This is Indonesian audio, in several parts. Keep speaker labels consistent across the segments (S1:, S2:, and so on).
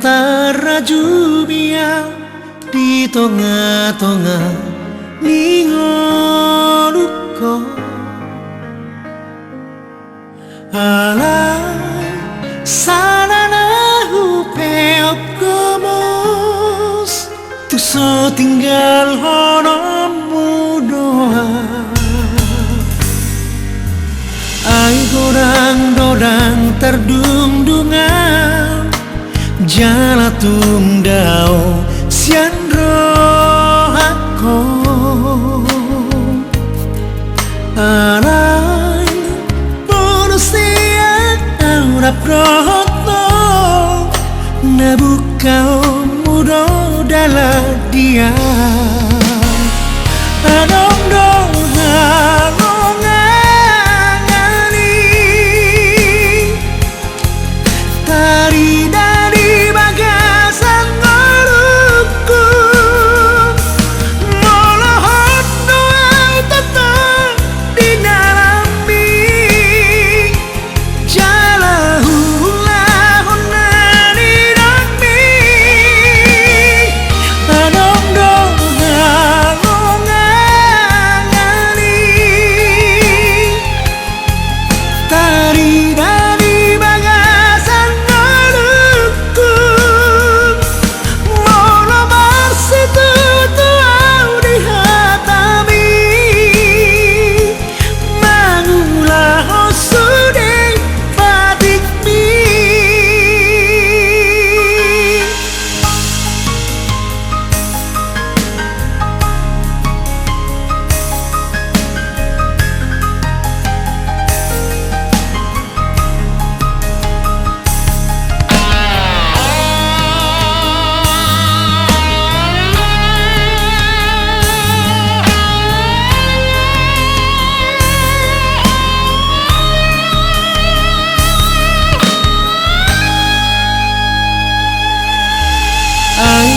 S1: teraju biang di tengah-tengah ningoluko alai sanana upeop gomos tu so tinggal honomu doa ai godang-godang terdung-dungan jala tungdao sian rohako alai manusia aurap rohto nabukau mudo dalam dia adong doha tari dari bagasan ngorukku molohon doa tetap di dalam mi jalah hunani dan mi adong doa ngongangani tari dari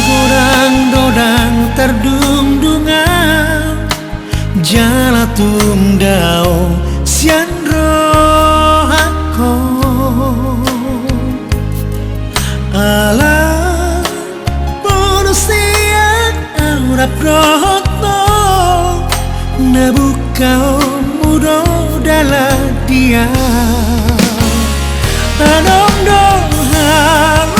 S1: godang-godang terdung-dungan jala tungdao sian rohako alam manusia aurap rohto nabukau mudo dalam dia adong doha